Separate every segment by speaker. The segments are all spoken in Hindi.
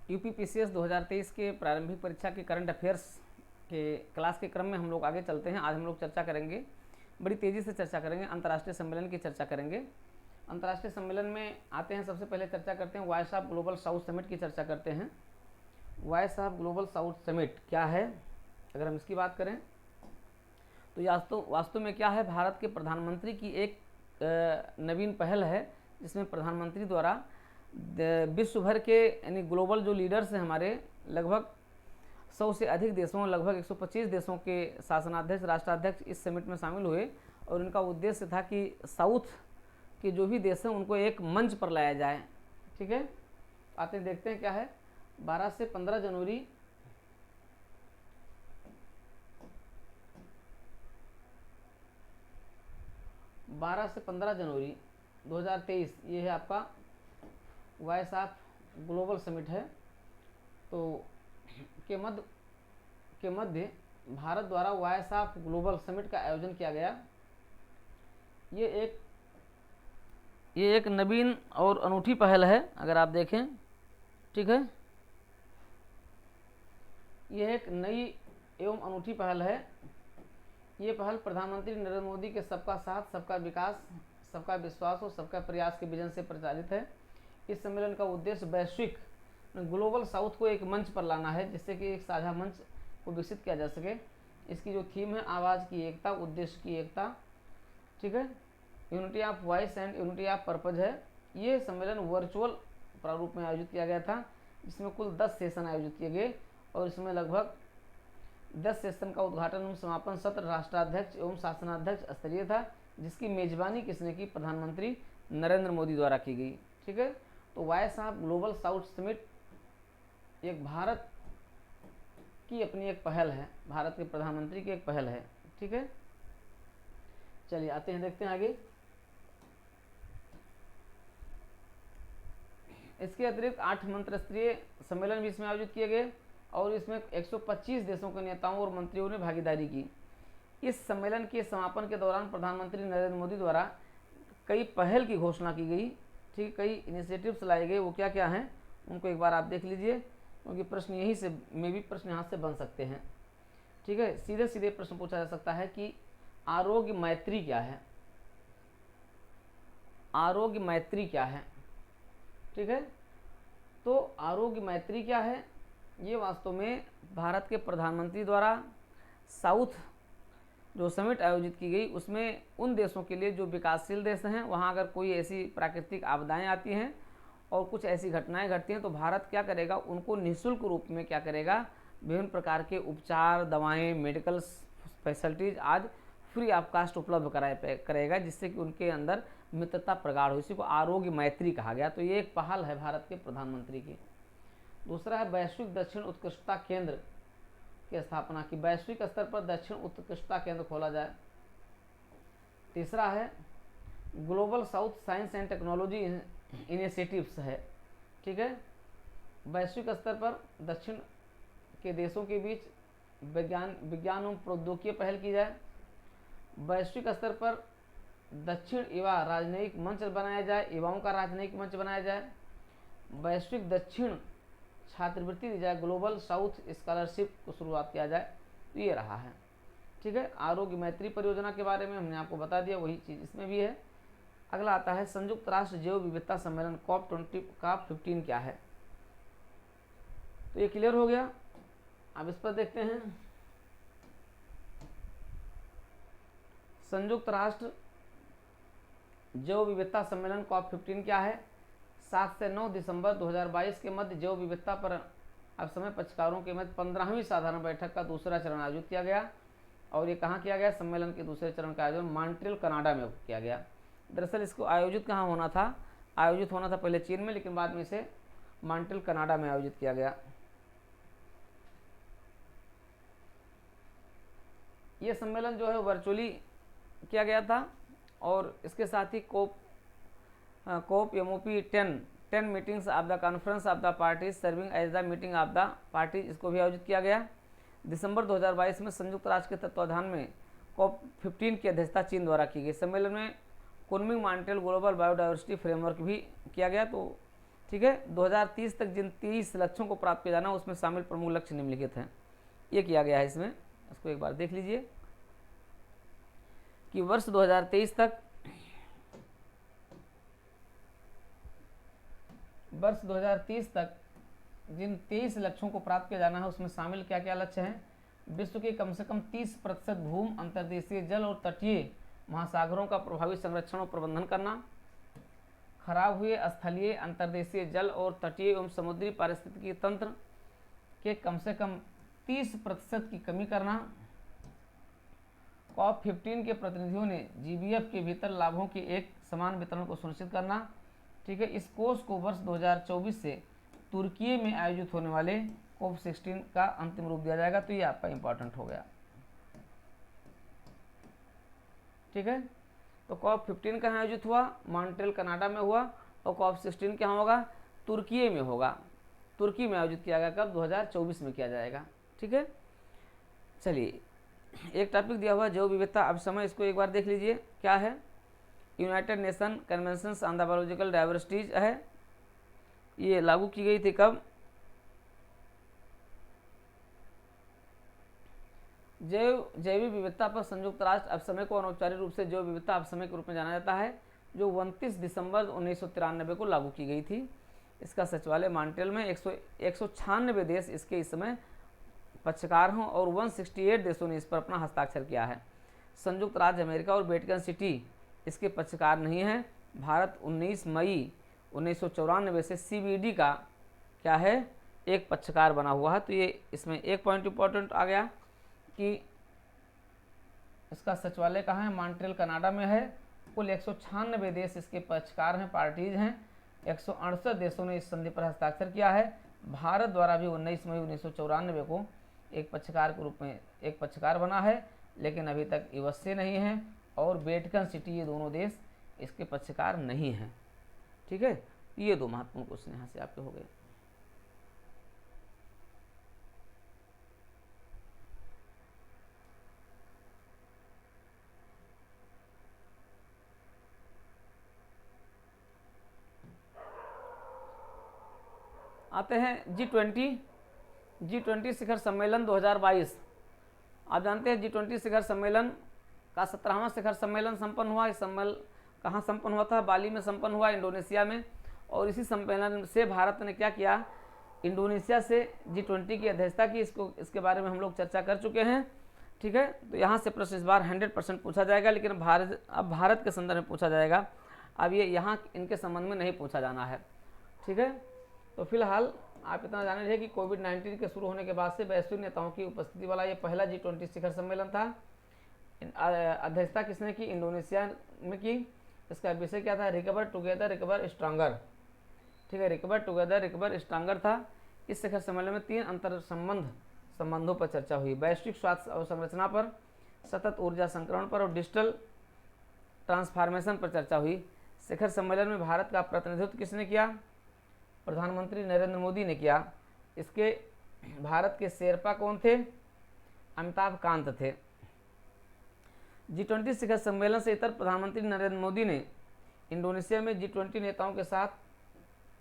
Speaker 1: यूपीपीसीएस 2023 के प्रारंभिक परीक्षा के करंट अफेयर्स के क्लास के क्रम में हम लोग आगे चलते हैं। आज हम लोग चर्चा करेंगे, बड़ी तेज़ी से चर्चा करेंगे, अंतर्राष्ट्रीय सम्मेलन की चर्चा करेंगे। अंतर्राष्ट्रीय सम्मेलन में आते हैं, सबसे पहले चर्चा करते हैं voice of global south summit की चर्चा करते हैं। Voice of global south summit क्या है, अगर हम इसकी बात करें तो वास्तव में क्या है, भारत के प्रधानमंत्री की एक नवीन पहल है, जिसमें प्रधानमंत्री द्वारा विश्व भर के यानी ग्लोबल जो लीडर्स हैं हमारे, लगभग 100 से अधिक देशों, लगभग 125 देशों के शासनाध्यक्ष, राष्ट्राध्यक्ष इस समिट में शामिल हुए। और इनका उद्देश्य था कि साउथ के जो भी देश हैं उनको एक मंच पर लाया जाए। ठीक है, आते हैं देखते हैं क्या है। 12 से 15 जनवरी 2023 ये है आपका वॉइस ऑफ ग्लोबल समिट है। तो के मध्य भारत द्वारा वॉइस ऑफ ग्लोबल समिट का आयोजन किया गया। ये एक नवीन और अनूठी पहल है, अगर आप देखें। ठीक है, ये एक नई एवं अनूठी पहल है। ये पहल प्रधानमंत्री नरेंद्र मोदी के सबका साथ, सबका विकास, सबका विश्वास और सबका प्रयास के विजन से परिचालित है। इस सम्मेलन का उद्देश्य वैश्विक ग्लोबल साउथ को एक मंच पर लाना है, जिससे कि एक साझा मंच को विकसित किया जा सके। इसकी जो थीम है, आवाज़ की एकता, उद्देश्य की एकता। ठीक है, unity of voice and unity of purpose है। ये सम्मेलन वर्चुअल प्रारूप में आयोजित किया गया था, जिसमें कुल 10 सेशन आयोजित किए गए और इसमें लगभग 10 सेशन का उद्घाटन एवं समापन सत्र राष्ट्राध्यक्ष एवं शासनाध्यक्ष स्तरीय था, जिसकी मेजबानी किसने की, प्रधानमंत्री नरेंद्र मोदी द्वारा की गई। ठीक है, तो voice of global south summit एक भारत की अपनी एक पहल है, भारत के प्रधानमंत्री की एक पहल है। ठीक है, चलिए आते हैं, देखते हैं आगे। इसके अतिरिक्त 8 मंत्रिस्तरीय सम्मेलन भी इसमें आयोजित किए गए और इसमें 125 देशों के नेताओं और मंत्रियों ने भागीदारी की। इस सम्मेलन के समापन के दौरान प्रधानमंत्री नरेंद्र मोदी द्वारा कई पहल की घोषणा की गई। ठीक, कई इनिशिएटिव्स लाए गए, वो क्या क्या हैं उनको एक बार आप देख लीजिए, क्योंकि प्रश्न यहीं से में भी प्रश्न यहाँ से बन सकते हैं। ठीक है, सीधे सीधे प्रश्न पूछा जा सकता है कि आरोग्य मैत्री क्या है, आरोग्य मैत्री क्या है। ठीक है, तो आरोग्य मैत्री क्या है, ये वास्तव में भारत के प्रधानमंत्री द्वारा साउथ जो समिट आयोजित की गई, उसमें उन देशों के लिए जो विकासशील देश हैं, वहाँ अगर कोई ऐसी प्राकृतिक आपदाएं आती हैं और कुछ ऐसी घटनाएं घटती हैं, तो भारत क्या करेगा, उनको निःशुल्क रूप में क्या करेगा, विभिन्न प्रकार के उपचार, दवाएं, मेडिकल फैसिलिटीज़ आज फ्री ऑफ कास्ट उपलब्ध करेगा, जिससे कि उनके अंदर मित्रता प्रगाढ़ हो। इसी को आरोग्य मैत्री कहा गया। तो ये एक पहल है भारत के प्रधानमंत्री की। दूसरा है वैश्विक दक्षिण उत्कृष्टता केंद्र की स्थापना की, वैश्विक स्तर पर दक्षिण उत्कृष्टता केंद्र खोला जाए। तीसरा है global south science and technology initiatives है। ठीक है, वैश्विक स्तर पर दक्षिण के देशों के बीच विज्ञान एवं प्रौद्योगिकी पहल की जाए। वैश्विक स्तर पर दक्षिण युवा राजनयिक मंच बनाया जाए, युवाओं का राजनयिक मंच बनाया जाए। वैश्विक दक्षिण छात्रवृत्ति दी जाए, ग्लोबल साउथ स्कॉलरशिप को शुरुआत किया जाए। तो ये रहा है। ठीक है, आरोग्य मैत्री परियोजना के बारे में हमने आपको बता दिया, वही चीज़ इसमें भी है। अगला आता है संयुक्त राष्ट्र जैव विविधता सम्मेलन COP15 क्या है। तो ये क्लियर हो गया। अब इस पर देखते हैं, संयुक्त राष्ट्र जैव विविधता सम्मेलन COP15 क्या है। 7 से 9 दिसंबर 2022 के मध्य जैव विविधता पर अब समय पक्षकारों के मध्य 15वीं साधारण बैठक का दूसरा चरण आयोजित किया गया। और ये कहाँ किया गया, सम्मेलन के दूसरे चरण का आयोजन मॉन्ट्रियल कनाडा में किया गया। दरअसल इसको आयोजित कहाँ होना था, आयोजित होना था पहले चीन में, लेकिन बाद में इसे मॉन्ट्रियल कनाडा में आयोजित किया गया। ये सम्मेलन जो है वर्चुअली किया गया था और इसके साथ ही COP MOP 10 meetings of the conference of the parties serving as the meeting of the parties, इसको भी आयोजित किया गया। दिसंबर 2022 में संयुक्त राष्ट्र के तत्वाधान में COP15 की अध्यक्षता चीन द्वारा की गई। सम्मेलन में Kunming Montreal global biodiversity framework भी किया गया। तो ठीक है। 2030 तक जिन 30 लक्ष्यों को प्राप्त किया जाना उसमें शामिल प्रमुख लक्ष्य निम्नलिखित हैं। ये किया गया है इसमें, इसको एक बार देख लीजिए कि वर्ष 2023 तक जिन 23 लक्ष्यों को प्राप्त किया जाना है उसमें शामिल क्या क्या लक्ष्य हैं। विश्व के कम से कम 30% भूमि, अंतर्देशीय जल और तटीय महासागरों का प्रभावी संरक्षण और प्रबंधन करना, खराब हुए स्थलीय, अंतर्देशीय जल और तटीय एवं समुद्री पारिस्थितिकी तंत्र के कम से कम 30% की कमी करना। COP15 के प्रतिनिधियों ने GBF के भीतर लाभों के एक समान वितरण को सुनिश्चित करना। ठीक है। इस कोर्स को वर्ष 2024 से तुर्की में आयोजित होने वाले COP16 का अंतिम रूप दिया जाएगा। तो ये आपका इंपॉर्टेंट हो गया। ठीक है। तो COP15 कहाँ आयोजित हुआ? मॉन्ट्रियल कनाडा में हुआ। और COP16 कहाँ होगा? तुर्की में होगा। तुर्की में आयोजित किया गया, कब? 2024 में किया जाएगा। ठीक है। चलिए, एक टॉपिक दिया हुआ जैव विविधता। अब समय इसको एक बार देख लीजिए क्या है। United nation convention on the biological diversities है, ये लागू की गई थी कब? जैविक विविधता पर संयुक्त राष्ट्र अपसमय को अनौपचारिक रूप से जैव विविधता अपसमय के रूप में जाना जाता है, जो 29 दिसंबर 1993 को लागू की गई थी। इसका सचिवालय मॉन्ट्रियल में 196 देश इसके इस समय पक्षकार हों और 168 देशों ने इस पर अपना हस्ताक्षर किया है। संयुक्त राज्य अमेरिका और वेटिकन सिटी इसके पक्षकार नहीं है। भारत 19 मई 1994 से CBD का क्या है? एक पक्षकार बना हुआ है। तो ये इसमें एक पॉइंट इंपॉर्टेंट आ गया कि इसका सचिवालय कहाँ है? मॉन्ट्रियल कनाडा में है। कुल 196 देश इसके पक्षकार हैं, पार्टीज हैं। 168 देशों ने इस संधि पर हस्ताक्षर किया है। भारत द्वारा भी 19 मई 1994 को एक पक्षकार के रूप में एक पक्षकार बना है, लेकिन अभी तक यूएसए नहीं है और वेटिकन सिटी, ये दोनों देश इसके पक्षकार नहीं हैं। ठीक है। ये दो महत्वपूर्ण क्वेश्चन यहाँ से आपके हो गए। आते हैं G20 शिखर सम्मेलन 2022। आप जानते हैं G20 शिखर सम्मेलन का 17वां शिखर सम्मेलन संपन्न हुआ। इस सम्मेलन कहाँ संपन्न हुआ था? बाली में संपन्न हुआ, इंडोनेशिया में। और इसी सम्मेलन से भारत ने क्या किया? इंडोनेशिया से G20 की अध्यक्षता की। इसके बारे में हम लोग चर्चा कर चुके हैं। ठीक है। तो यहाँ से प्रश्न इस बार 100% पूछा जाएगा, लेकिन अब भारत के संदर्भ में पूछा जाएगा। अब ये यहाँ इनके संबंध में नहीं पूछा जाना है। ठीक है। तो फिलहाल आप इतना जान लीजिए कि कोविड-19 के शुरू होने के बाद से वैश्विक नेताओं की उपस्थिति वाला ये पहला G20 शिखर सम्मेलन था। अध्यक्षता किसने की? इंडोनेशिया में की। इसका विषय क्या था? Recover together recover stronger. ठीक है। रिकवर टुगेदर रिकवर स्ट्रांगर था। इस शिखर सम्मेलन में 3 अंतर संबंधों पर चर्चा हुई। वैश्विक स्वास्थ्य अवसंरचना पर, सतत ऊर्जा संक्रमण पर और डिजिटल ट्रांसफॉर्मेशन पर चर्चा हुई। शिखर सम्मेलन में भारत का प्रतिनिधित्व किसने किया? प्रधानमंत्री नरेंद्र मोदी ने किया। इसके भारत के शेरपा कौन थे? अमिताभ कांत थे। G20 शिखर सम्मेलन से इतर प्रधानमंत्री नरेंद्र मोदी ने इंडोनेशिया में G20 नेताओं के साथ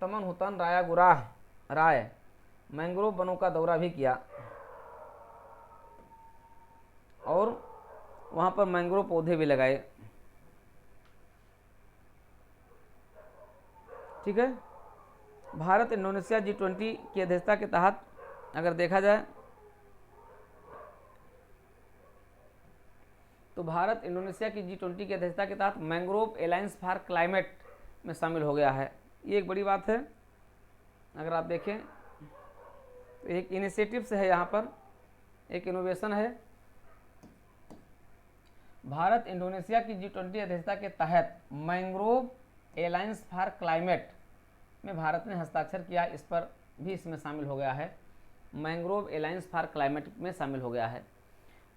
Speaker 1: तमन हुतन रायागुराह राय मैंग्रोव वनों का दौरा भी किया और वहां पर मैंग्रोव पौधे भी लगाए। ठीक है। भारत इंडोनेशिया G20 की अध्यक्षता के तहत अगर देखा जाए तो भारत इंडोनेशिया की G20 की अध्यक्षता के तहत मैंग्रोव एलायंस फॉर क्लाइमेट में शामिल हो गया है। ये एक बड़ी बात है। अगर आप देखें तो एक इनिशिएटिव्स है, यहाँ पर एक इनोवेशन है। भारत इंडोनेशिया की G20 अध्यक्षता के तहत मैंग्रोव एलायंस फॉर क्लाइमेट में भारत ने हस्ताक्षर किया। इस पर भी इसमें शामिल हो गया है। मैंग्रोव एलायंस फॉर क्लाइमेट में शामिल हो गया है।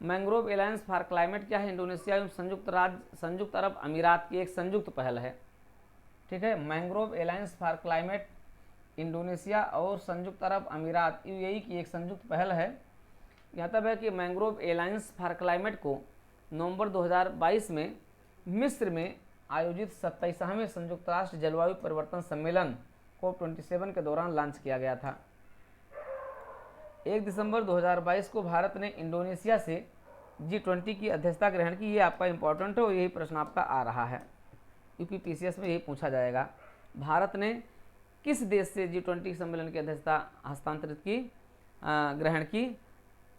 Speaker 1: मैंग्रोव एलायंस फॉर क्लाइमेट क्या है? इंडोनेशिया एवं संयुक्त अरब अमीरात की एक संयुक्त पहल है। ठीक है। Mangrove alliance for climate Indonesia और संयुक्त अरब अमीरात UAE की एक संयुक्त पहल है। यहाँ तक है कि मैंग्रोव एलायंस फॉर क्लाइमेट को नवंबर 2022 में मिस्र में आयोजित 27वें संयुक्त राष्ट्र जलवायु परिवर्तन सम्मेलन COP27 के दौरान लॉन्च किया गया था। 1 दिसंबर 2022 को भारत ने इंडोनेशिया से G20 की अध्यक्षता ग्रहण की। ये आपका इंपॉर्टेंट है और यही प्रश्न आपका आ रहा है, यूपीपीसीएस में यही पूछा जाएगा। भारत ने किस देश से G20 सम्मेलन की अध्यक्षता हस्तांतरित की ग्रहण की?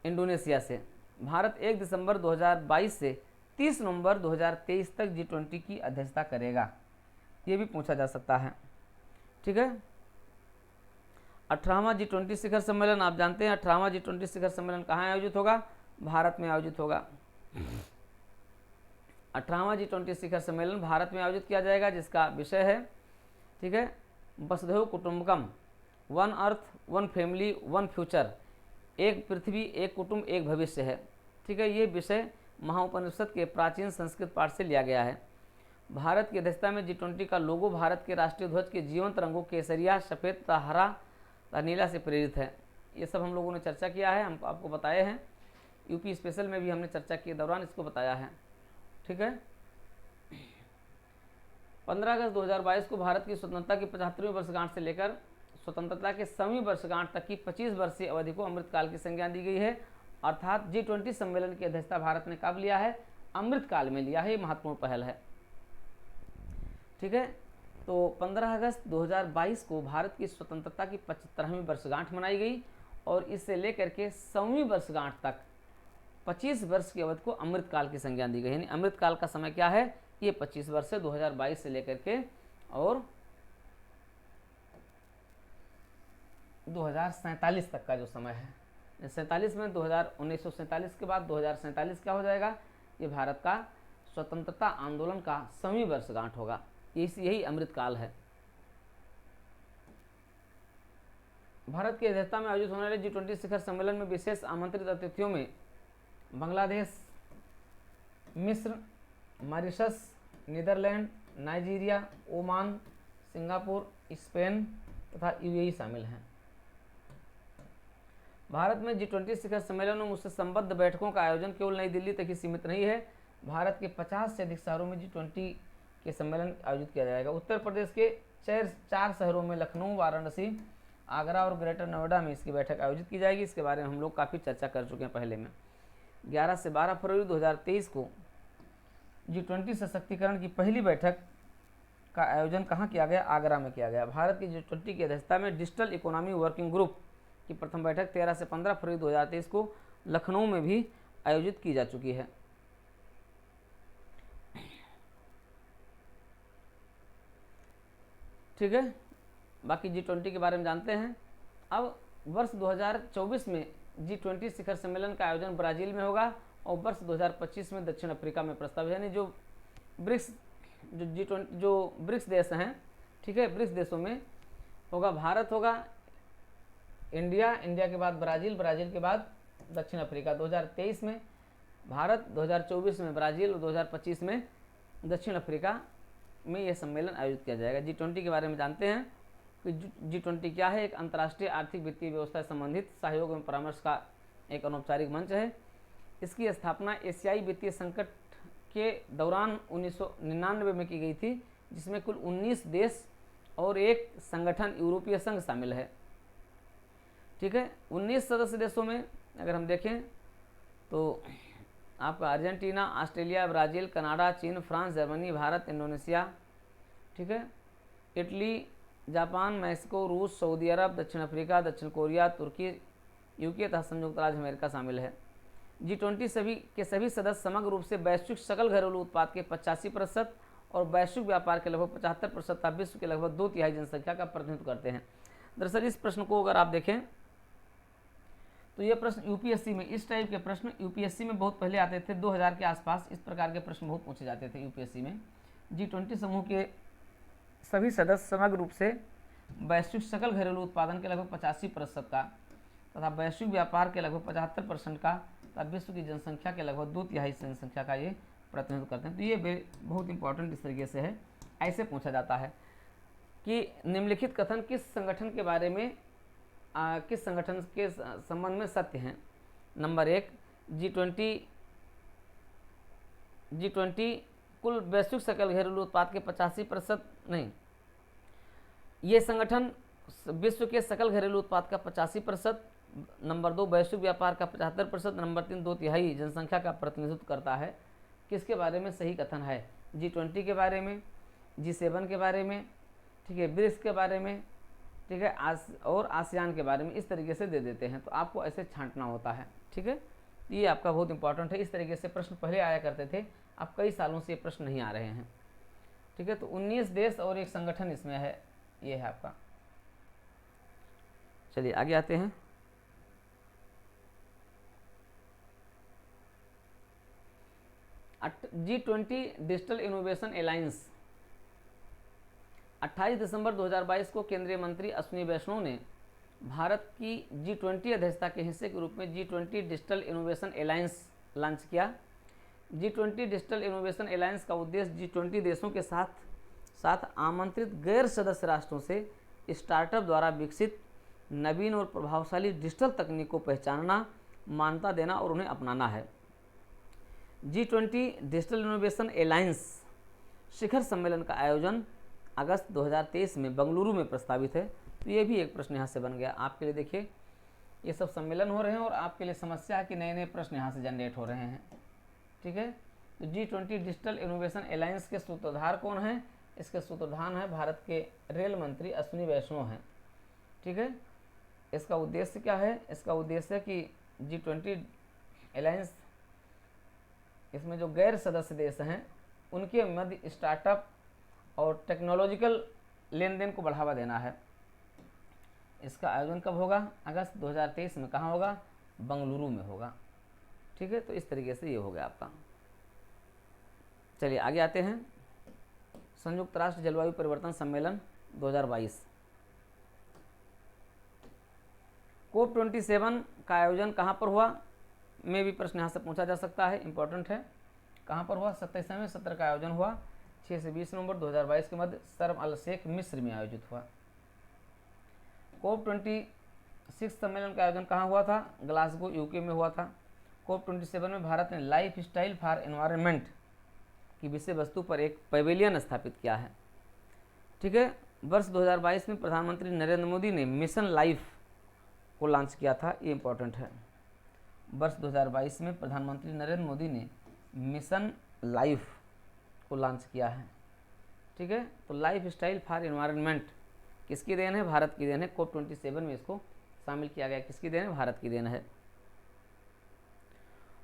Speaker 1: इंडोनेशिया से। भारत 1 दिसंबर 2022 से 30 नवंबर 2023 तक G20 की अध्यक्षता करेगा, ये भी पूछा जा सकता है। ठीक है। 18वां G20 शिखर सम्मेलन आप जानते हैं, 18वां G20 शिखर सम्मेलन कहाँ आयोजित होगा? भारत में आयोजित होगा। 18वां G20 शिखर सम्मेलन भारत में आयोजित किया जाएगा, जिसका विषय है, ठीक है, वसुधैव कुटुंबकम, one earth one family one future, एक पृथ्वी एक कुटुंब एक भविष्य है। ठीक है, ये विषय महाउपनिषद के प्राचीन संस्कृत पाठ से लिया गया है। भारत की अध्यक्षता में G20 का लोगो भारत के राष्ट्रीय ध्वज के जीवंत रंगों केसरिया, सफ़ेद तथा हरा तथा नीला से प्रेरित है। ये सब हम लोगों ने चर्चा किया है, हम आपको बताए हैं। यूपी स्पेशल में भी हमने चर्चा के दौरान इसको बताया है। ठीक है। 15 अगस्त 2022 को भारत की स्वतंत्रता की 75वीं वर्षगांठ से लेकर स्वतंत्रता के 100वीं वर्षगांठ तक की 25 वर्षीय अवधि को अमृतकाल की संज्ञा दी गई है। अर्थात G20 सम्मेलन की अध्यक्षता भारत ने कब लिया है? अमृतकाल में लिया है। ये महत्वपूर्ण पहल है। ठीक है। तो 15 अगस्त 2022 को भारत की स्वतंत्रता की 75वीं वर्षगांठ मनाई गई और इससे लेकर के 100वीं वर्षगांठ तक 25 वर्ष की अवधि को अमृतकाल की संज्ञा दी गई। यानी अमृतकाल का समय क्या है? ये 25 वर्ष से 2022 से लेकर के और 2047 तक का जो समय है, 47 में 1947 के बाद 2047 क्या हो जाएगा? ये भारत का स्वतंत्रता आंदोलन का 100वीं वर्षगांठ होगा। यही अमृतकाल है। भारत की अध्यक्षता में आयोजित होने वाले G20 शिखर सम्मेलन में विशेष आमंत्रित अतिथियों में बांग्लादेश, मिस्र, Mauritius, Netherlands, Nigeria, Oman, Singapore, Spain तथा यूएई शामिल हैं। भारत में G20 शिखर सम्मेलनों में उससे संबद्ध बैठकों का आयोजन केवल नई दिल्ली तक ही सीमित नहीं है। भारत के 50 से अधिक शहरों में G20 के सम्मेलन आयोजित किया जाएगा। उत्तर प्रदेश के 4 शहरों में लखनऊ, वाराणसी, आगरा और ग्रेटर नोएडा में इसकी बैठक आयोजित की जाएगी। इसके बारे में हम लोग काफ़ी चर्चा कर चुके हैं पहले में। 11 से 12 फरवरी 2023 को G20 सशक्तिकरण की पहली बैठक का आयोजन कहाँ किया गया? आगरा में किया गया। भारत की G20 की अध्यक्षता में डिजिटल इकोनॉमी वर्किंग ग्रुप की प्रथम बैठक 13 से 15 फरवरी 2023 को लखनऊ में भी आयोजित की जा चुकी है। ठीक है। बाकी G20 के बारे में जानते हैं। अब वर्ष 2024 में G20 शिखर सम्मेलन का आयोजन ब्राज़ील में होगा और वर्ष 2025 में दक्षिण अफ्रीका में प्रस्ताव है। यानी जो ब्रिक्स जो ब्रिक्स देश हैं, ठीक है, ब्रिक्स देशों में होगा भारत होगा, इंडिया के बाद ब्राज़ील के बाद दक्षिण अफ्रीका। 2023 में भारत, 2024 में ब्राज़ील और 2025 में दक्षिण अफ्रीका में यह सम्मेलन आयोजित किया जाएगा। G20 के बारे में जानते हैं कि G20 क्या है? एक अंतर्राष्ट्रीय आर्थिक वित्तीय व्यवस्था से संबंधित सहयोग एवं परामर्श का एक अनौपचारिक मंच है। इसकी स्थापना एशियाई वित्तीय संकट के दौरान 1999 में की गई थी, जिसमें कुल 19 देश और एक संगठन यूरोपीय संघ शामिल है। ठीक है। 19 सदस्य देशों में अगर हम देखें तो आपका अर्जेंटीना, ऑस्ट्रेलिया, ब्राज़ील, कनाडा, चीन, फ्रांस, जर्मनी, भारत, इंडोनेशिया, ठीक है, इटली, जापान, मैक्सिको, रूस, सऊदी अरब, दक्षिण अफ्रीका, दक्षिण कोरिया, तुर्की, यूके तथा संयुक्त राज्य अमेरिका शामिल है। G20 सभी सदस्य समग्र रूप से वैश्विक सकल घरेलू उत्पाद के 85% और वैश्विक व्यापार के लगभग 75% तथा विश्व के लगभग 2/3 जनसंख्या का प्रतिनिधित्व करते हैं। दरअसल इस प्रश्न को अगर आप देखें तो ये प्रश्न यूपीएससी में, इस टाइप के प्रश्न यूपीएससी में बहुत पहले आते थे। 2000 के आसपास इस प्रकार के प्रश्न बहुत पूछे जाते थे यूपीएससी में। G20 समूह के सभी सदस्य समग्र रूप से वैश्विक सकल घरेलू उत्पादन के लगभग 85% का तथा वैश्विक व्यापार के लगभग 75% का तथा विश्व की जनसंख्या के लगभग 2/3 जनसंख्या का ये प्रतिनिधित्व करते हैं। तो ये बहुत इंपॉर्टेंट इस तरीके से है। ऐसे पूछा जाता है कि निम्नलिखित कथन किस संगठन के बारे में किस संगठन के संबंध में सत्य हैं? नंबर 1, G20 कुल वैश्विक सकल घरेलू उत्पाद के 85% नहीं, ये संगठन विश्व के सकल घरेलू उत्पाद का 85%, नंबर 2 वैश्विक व्यापार का 75%, नंबर 3 2/3 जनसंख्या का प्रतिनिधित्व करता है। किसके बारे में सही कथन है? G20 के बारे में, G7 के बारे में, ठीक है, ब्रिक्स के बारे में, ठीक है, और आसियान के बारे में। इस तरीके से दे देते हैं, तो आपको ऐसे छांटना होता है, ठीक है। ये आपका बहुत इंपॉर्टेंट है। इस तरीके से प्रश्न पहले आया करते थे, अब कई सालों से ये प्रश्न नहीं आ रहे हैं, ठीक है। तो 19 देश और एक संगठन इसमें है, ये है आपका। चलिए आगे आते हैं। G20 डिजिटल इनोवेशन अलायंस 28 दिसंबर 2022 को केंद्रीय मंत्री अश्विनी वैष्णव ने भारत की G20 अध्यक्षता के हिस्से के रूप में G20 digital innovation alliance launch किया। G20 डिजिटल इनोवेशन अलायंस का उद्देश्य G20 देशों के साथ आमंत्रित गैर सदस्य राष्ट्रों से स्टार्टअप द्वारा विकसित नवीन और प्रभावशाली डिजिटल तकनीक को पहचानना, मान्यता देना और उन्हें अपनाना है। G20 डिजिटल इनोवेशन अलायंस शिखर सम्मेलन का आयोजन अगस्त 2023 में बेंगलुरु में प्रस्तावित है। तो ये भी एक प्रश्न यहाँ से बन गया आपके लिए। देखिए, ये सब सम्मेलन हो रहे हैं और आपके लिए समस्या है कि नए नए प्रश्न यहाँ से जनरेट हो रहे हैं, ठीक है। तो G20 डिजिटल इनोवेशन अलायंस के सूत्रधार कौन हैं? इसके सूत्रधार हैं भारत के रेल मंत्री अश्विनी वैष्णव हैं, ठीक है। इसका उद्देश्य क्या है? इसका उद्देश्य है कि G20 अलायंस, इसमें जो गैर सदस्य देश हैं उनके मध्य स्टार्टअप और टेक्नोलॉजिकल लेन देन को बढ़ावा देना है। इसका आयोजन कब होगा? अगस्त 2023 में। कहाँ होगा? बेंगलुरु में होगा, ठीक है। तो इस तरीके से ये हो गया आपका। चलिए आगे आते हैं। संयुक्त राष्ट्र जलवायु परिवर्तन सम्मेलन 2022, COP27 का आयोजन कहाँ पर हुआ? में भी प्रश्न यहाँ से पूछा जा सकता है, इंपॉर्टेंट है। कहाँ पर हुआ? 27वें सत्र का आयोजन हुआ 6 से 20 नवंबर 2022 के मध्य शर्म अल शेख मिस्र में आयोजित हुआ। COP26 सम्मेलन का आयोजन कहाँ हुआ था? ग्लासगो यूके में हुआ था। COP27 में भारत ने लाइफ स्टाइल फॉर एनवायरनमेंट की विषय वस्तु पर एक पैवेलियन स्थापित किया है, ठीक है। वर्ष 2022 में प्रधानमंत्री नरेंद्र मोदी ने मिशन लाइफ को लॉन्च किया था, ये इंपॉर्टेंट है। वर्ष 2022 में प्रधानमंत्री नरेंद्र मोदी ने मिशन लाइफ को लॉन्च किया है, ठीक है। तो लाइफ स्टाइल फॉर एनवायरनमेंट किसकी देन है? भारत की देन है। COP27 में इसको शामिल किया गया। किसकी देन है? भारत की देन है।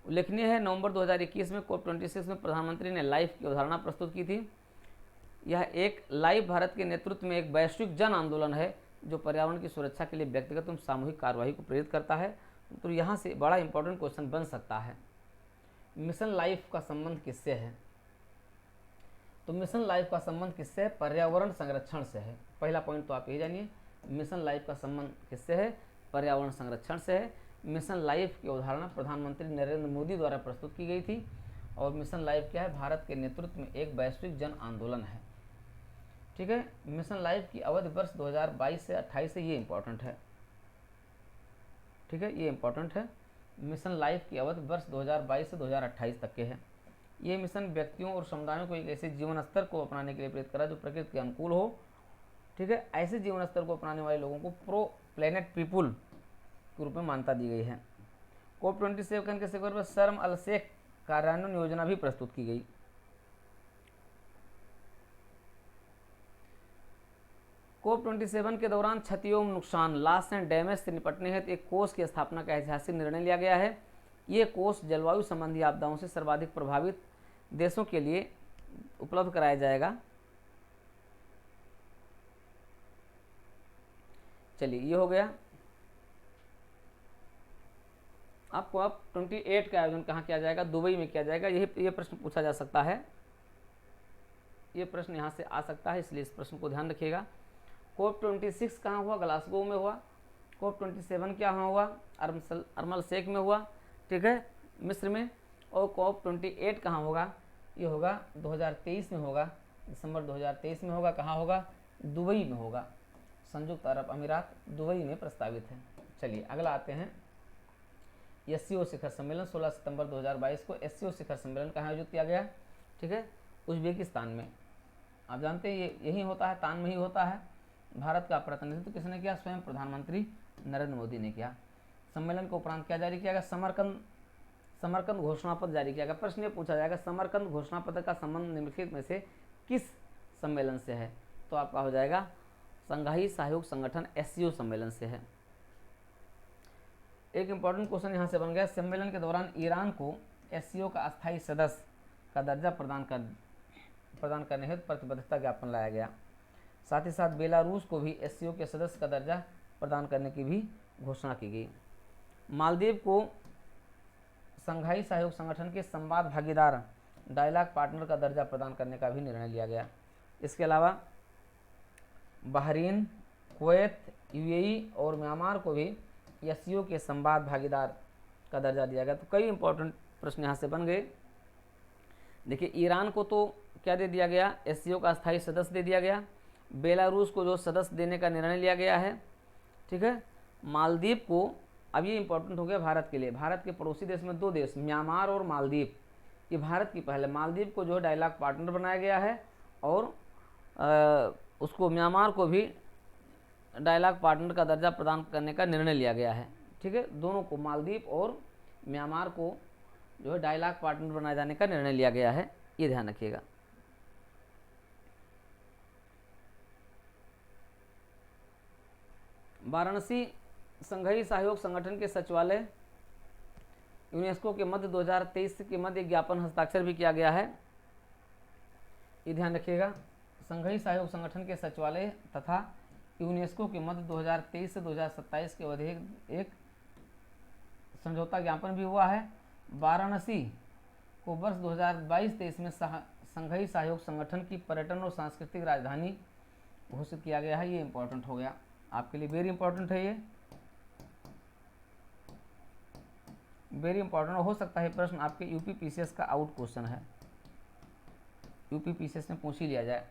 Speaker 1: उल्लेखनीय है, नवंबर 2021 में COP26 में प्रधानमंत्री ने लाइफ की अवधारणा प्रस्तुत की थी। यह एक लाइफ भारत के नेतृत्व में एक वैश्विक जन आंदोलन है जो पर्यावरण की सुरक्षा के लिए व्यक्तिगत एवं सामूहिक कार्यवाही को प्रेरित करता है। तो यहाँ से बड़ा इंपॉर्टेंट क्वेश्चन बन सकता है, मिशन लाइफ का संबंध किससे है? तो मिशन लाइफ का संबंध किससे है? पर्यावरण संरक्षण से है। पहला पॉइंट तो आप ये जानिए, मिशन लाइफ का संबंध किससे है? पर्यावरण संरक्षण से है। मिशन लाइफ की अवधारणा प्रधानमंत्री नरेंद्र मोदी द्वारा प्रस्तुत की गई थी। और मिशन लाइफ क्या है? भारत के नेतृत्व में एक वैश्विक जन आंदोलन है, ठीक है। मिशन लाइफ की अवधि वर्ष 2022 से 28 है, ये इंपॉर्टेंट है, ठीक है, ये इंपॉर्टेंट है। मिशन लाइफ की अवधि वर्ष 2022 से 2028 तक के है। ये मिशन व्यक्तियों और समुदायों को एक ऐसे जीवन स्तर को अपनाने के लिए प्रेरित करा जो प्रकृति के अनुकूल हो, ठीक है। ऐसे जीवन स्तर को अपनाने वाले लोगों को प्रो प्लेनेट पीपुल के रूप में मान्यता दी गई है। COP27 के शिखर पर शर्म अल शेख कार्यान्वयन योजना भी प्रस्तुत की गई। COP27 के दौरान क्षतियों नुकसान, लॉस एंड डैमेज से निपटने हेतु एक कोष की स्थापना का ऐतिहासिक निर्णय लिया गया है। ये कोष जलवायु संबंधी आपदाओं से सर्वाधिक प्रभावित देशों के लिए उपलब्ध कराया जाएगा। चलिए ये हो गया। आपको अब 28 का आयोजन कहाँ किया जाएगा? दुबई में किया जाएगा। ये प्रश्न पूछा जा सकता है, ये प्रश्न यहाँ से आ सकता है, इसलिए इस प्रश्न को ध्यान रखिएगा। COP26 कहाँ हुआ? ग्लासगो में हुआ। COP27 क्या हुआ? अरमल शेख में हुआ, ठीक है, मिस्र में। और COP28 कहाँ होगा? ये होगा 2023 में होगा, दिसंबर 2023 में होगा। कहाँ होगा? दुबई में होगा, संयुक्त अरब अमीरात, दुबई में प्रस्तावित है। चलिए अगला आते हैं। SCO शिखर सम्मेलन 16 सितंबर 2022 को SCO शिखर सम्मेलन कहाँ आयोजित किया गया? ठीक है, उज्बेकिस्तान में। आप जानते हैं ये यही होता है, तान में ही होता है। भारत का प्रतिनिधित्व किसने किया? स्वयं प्रधानमंत्री नरेंद्र मोदी ने किया। सम्मेलन के उपरांत क्या जारी किया गया? समरकंद घोषणा पत्र जारी किया गया। प्रश्न ये पूछा जाएगा समरकंद घोषणा पत्र का संबंध निम्नलिखित में से किस सम्मेलन से है? तो आपका हो जाएगा संघाई सहयोग संगठन SCO सम्मेलन से है। एक इंपॉर्टेंट क्वेश्चन यहाँ से बन गया, सम्मेलन के दौरान ईरान को SCO का अस्थायी सदस्य का दर्जा प्रदान करने हेतु प्रतिबद्धता ज्ञापन लाया गया। साथ ही साथ बेलारूस को भी SCO के सदस्य का दर्जा प्रदान करने की भी घोषणा की गई। मालदीव को संघाई सहयोग संगठन के संवाद भागीदार डायलॉग पार्टनर का दर्जा प्रदान करने का भी निर्णय लिया गया। इसके अलावा बहरीन, कुवैत, UAE और म्यांमार को भी SCO के संवाद भागीदार का दर्जा दिया गया। तो कई इंपॉर्टेंट प्रश्न यहाँ से बन गए। देखिए ईरान को तो क्या दे दिया गया? SCO का अस्थायी सदस्य दे दिया गया। बेलारूस को जो सदस्य देने का निर्णय लिया गया है, ठीक है। मालदीव को, अब ये इंपॉर्टेंट हो गया भारत के लिए, भारत के पड़ोसी देश में 2 देश म्यांमार और मालदीव, ये भारत की पहले, मालदीव को जो है डायलॉग पार्टनर बनाया गया है और उसको म्यांमार को भी डायलॉग पार्टनर का दर्जा प्रदान करने का निर्णय लिया गया है, ठीक है। दोनों को, मालदीव और म्यांमार को जो है डायलॉग पार्टनर बनाए जाने का निर्णय लिया गया है, ये ध्यान रखिएगा। वाराणसी संघाई सहयोग संगठन के सचिवालय यूनेस्को के मध्य 2023 के मध्य ज्ञापन हस्ताक्षर भी किया गया है, ये ध्यान रखिएगा। संघाई सहयोग संगठन के सचिवालय तथा यूनेस्को के मध्य 2023 से 2027 के अवधि एक समझौता ज्ञापन भी हुआ है। वाराणसी को वर्ष 2022-23 में संघाई सहयोग संगठन की पर्यटन और सांस्कृतिक राजधानी घोषित किया गया है। ये इंपॉर्टेंट हो गया आपके लिए, वेरी इंपॉर्टेंट है, ये वेरी इंपॉर्टेंट हो सकता है। प्रश्न आपके यूपी PCS का आउट क्वेश्चन है, यूपी PCS में पूछ ही लिया जाए।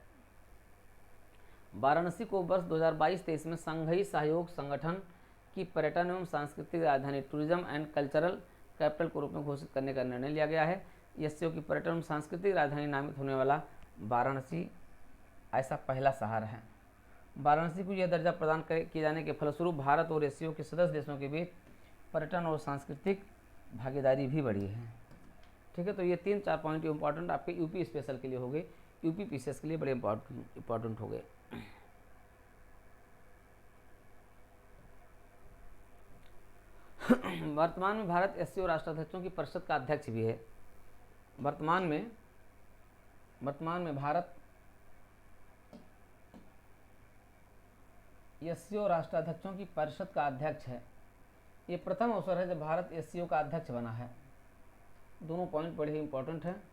Speaker 1: वाराणसी को वर्ष 2022-23 में संघाई सहयोग संगठन की पर्यटन एवं सांस्कृतिक राजधानी टूरिज्म एंड कल्चरल कैपिटल के रूप में घोषित करने का निर्णय लिया गया है। SCO की पर्यटन एवं सांस्कृतिक राजधानी नामित होने वाला वाराणसी ऐसा पहला शहर है। वाराणसी को यह दर्जा प्रदान किए जाने के फलस्वरूप भारत और SCO के सदस्य देशों के बीच पर्यटन और सांस्कृतिक भागीदारी भी बढ़ी है, ठीक है। तो ये 3-4 पॉइंट इंपॉर्टेंट आपके यूपी स्पेशल के लिए हो गए, यूपी PCS के लिए बड़े इंपॉर्टेंट हो गए। वर्तमान में भारत SCO राष्ट्राध्यक्षों की परिषद का अध्यक्ष भी है। वर्तमान में भारत SCO राष्ट्राध्यक्षों की परिषद का अध्यक्ष है। ये प्रथम अवसर है जब भारत SCO का अध्यक्ष बना है। दोनों पॉइंट बड़े ही इंपॉर्टेंट हैं।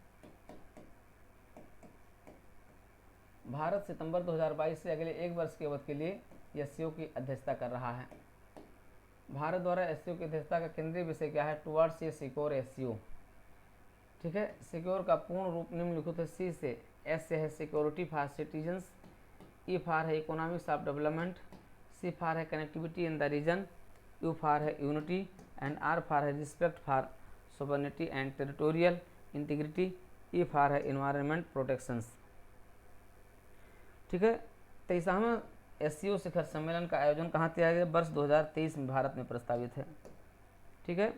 Speaker 1: भारत सितंबर 2022 से अगले 1 वर्ष के अवधि के लिए SCO की अध्यक्षता कर रहा है। भारत द्वारा SCO की अध्यक्षता का केंद्रीय विषय क्या है? टुवर्ड्स ए सिक्योर SCO, ठीक है। सिक्योर का पूर्ण रूप निम्नलिखित है। C से, S से है security for citizens, E for है economics of development, C for है connectivity in the region, U for है यूनिटी एंड R फॉर है respect for sovereignty and territorial integrity, E for है इन्वायरमेंट प्रोटेक्शंस, ठीक है। 23वां SCO शिखर सम्मेलन का आयोजन कहाँ किया गया? वर्ष 2023 में भारत में प्रस्तावित है, ठीक है।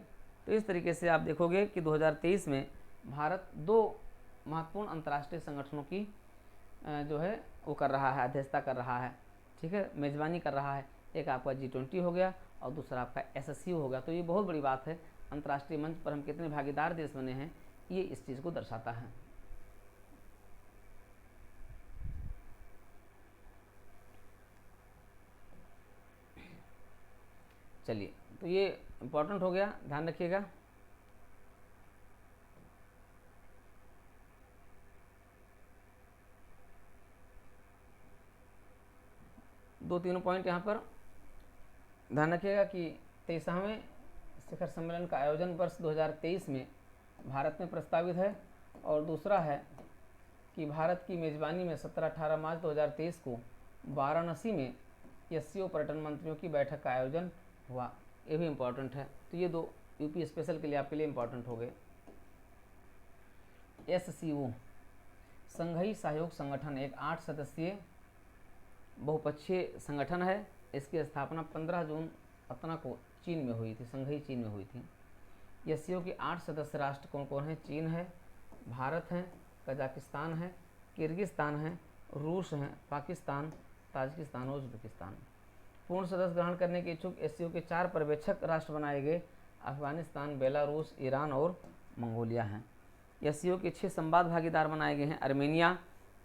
Speaker 1: तो इस तरीके से आप देखोगे कि 2023 में भारत 2 महत्वपूर्ण अंतर्राष्ट्रीय संगठनों की जो है वो कर रहा है, अध्यक्षता कर रहा है, ठीक है, मेजबानी कर रहा है। एक आपका G20 हो गया और दूसरा आपका SCO हो गया। तो ये बहुत बड़ी बात है, अंतर्राष्ट्रीय मंच पर हम कितने भागीदार देश बने हैं, ये इस चीज़ को दर्शाता है। चलिए, तो ये इम्पोर्टेंट हो गया, ध्यान रखिएगा। दो तीनों पॉइंट यहाँ पर ध्यान रखिएगा कि 23वें शिखर सम्मेलन का आयोजन वर्ष 2023 में भारत में प्रस्तावित है, और दूसरा है कि भारत की मेज़बानी में 17-18 मार्च 2023 को वाराणसी में SCO पर्यटन मंत्रियों की बैठक का आयोजन हुआ। ये भी इम्पोर्टेंट है। तो ये 2 यूपी स्पेशल के लिए आपके लिए इम्पोर्टेंट हो गए। SCO संघाई सहयोग संगठन एक 8 सदस्यीय बहुपक्षीय संगठन है। इसकी स्थापना 15 जून 15 को चीन में हुई थी, संघई चीन में हुई थी। एससीओ के 8 सदस्य राष्ट्र कौन कौन हैं? चीन है, भारत है, कजाकिस्तान है, किर्गिस्तान है, रूस है, पाकिस्तान, ताजिकिस्तान और उज्बेकिस्तान। पूर्ण सदस्य ग्रहण करने के इच्छुक एससीओ के 4 पर्यवेक्षक राष्ट्र बनाए गए। अफगानिस्तान, बेलारूस, ईरान और मंगोलिया हैं। एससीओ के 6 संवाद भागीदार बनाए गए हैं। Armenia,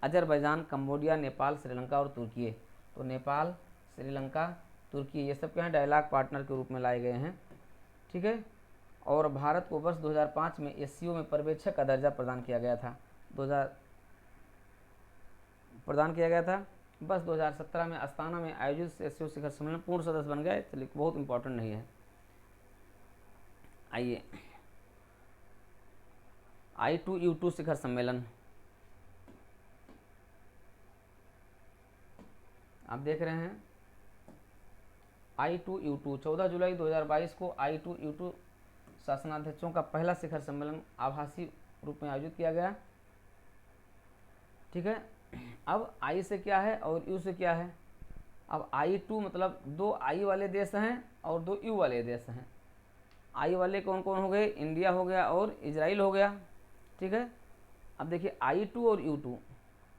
Speaker 1: Azerbaijan, Cambodia, Nepal, Sri Lanka और तुर्की। तो नेपाल, श्रीलंका, तुर्की ये सब क्या हैं? डायलॉग पार्टनर के रूप में लाए गए हैं। ठीक है। और भारत को वर्ष 2005 में एससीओ में पर्यवेक्षक का दर्जा प्रदान किया गया था। बस 2017 में अस्ताना में आयोजित एससीओ शिखर सम्मेलन पूर्ण सदस्य बन गए। चलिए, बहुत इंपॉर्टेंट नहीं है। आइए, I2U2 शिखर सम्मेलन आप देख रहे हैं। I2U2 14 जुलाई 2022 को I2U2 शासनाध्यक्षों का पहला शिखर सम्मेलन आभासी रूप में आयोजित किया गया। ठीक है। अब I से क्या है और U से क्या है? अब I2 मतलब 2 I वाले देश हैं और 2 U वाले देश हैं। I वाले कौन कौन हो गए? इंडिया हो गया और इजराइल हो गया। ठीक है। अब देखिए I2 और U2,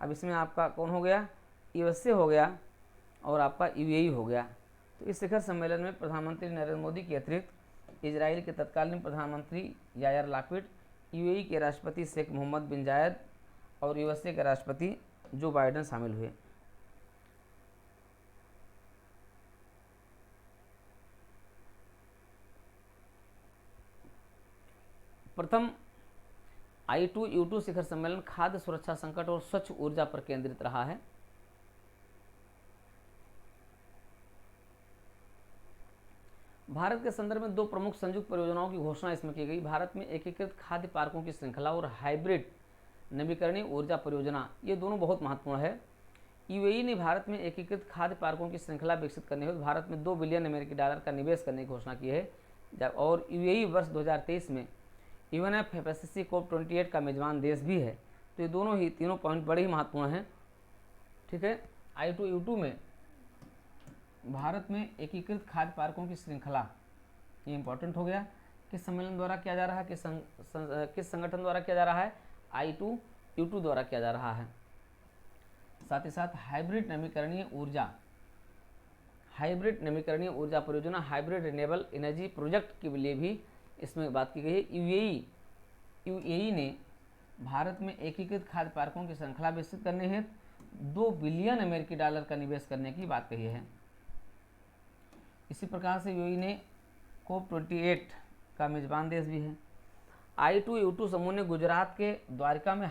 Speaker 1: अब इसमें आपका कौन हो गया? USA हो गया और आपका UAE हो गया। तो इस शिखर सम्मेलन में प्रधानमंत्री नरेंद्र मोदी के अतिरिक्त इजराइल के तत्कालीन प्रधानमंत्री यायर लापिड, UAE के राष्ट्रपति शेख मोहम्मद बिन जायद और USA के राष्ट्रपति जो बाइडेन शामिल हुए। प्रथम I2U2 शिखर सम्मेलन खाद्य सुरक्षा संकट और स्वच्छ ऊर्जा पर केंद्रित रहा है। भारत के संदर्भ में 2 प्रमुख संयुक्त परियोजनाओं की घोषणा इसमें की गई। भारत में एकीकृत खाद्य पार्कों की श्रृंखला और हाइब्रिड नवीकरणीय ऊर्जा परियोजना, ये दोनों बहुत महत्वपूर्ण है। UAE ने भारत में एकीकृत खाद्य पार्कों की श्रृंखला विकसित करने हेतु भारत में $2 बिलियन का निवेश करने की घोषणा की है। और UAE वर्ष 2023 में UNFCCC COP28 का मेजबान देश भी है। तो ये तीनों पॉइंट बड़े ही महत्वपूर्ण हैं। ठीक है। I2U2 में भारत में एकीकृत खाद्य पार्कों की श्रृंखला, ये इंपॉर्टेंट हो गया। किस सम्मेलन द्वारा किया जा रहा है? किस संगठन द्वारा किया जा रहा है? I2U2 द्वारा किया जा रहा है। साथ ही साथ हाइब्रिड नवीकरणीय ऊर्जा परियोजना, हाइब्रिड रिन्यूएबल एनर्जी प्रोजेक्ट के लिए भी इसमें बात की गई है। UAE ने भारत में एकीकृत खाद्य पार्कों की श्रृंखला विकसित करने हेतु $2 बिलियन का निवेश करने की बात कही है। इसी प्रकार से UAE ने COP28 का मेजबान देश भी है। I2U2 समूह ने गुजरात के द्वारका में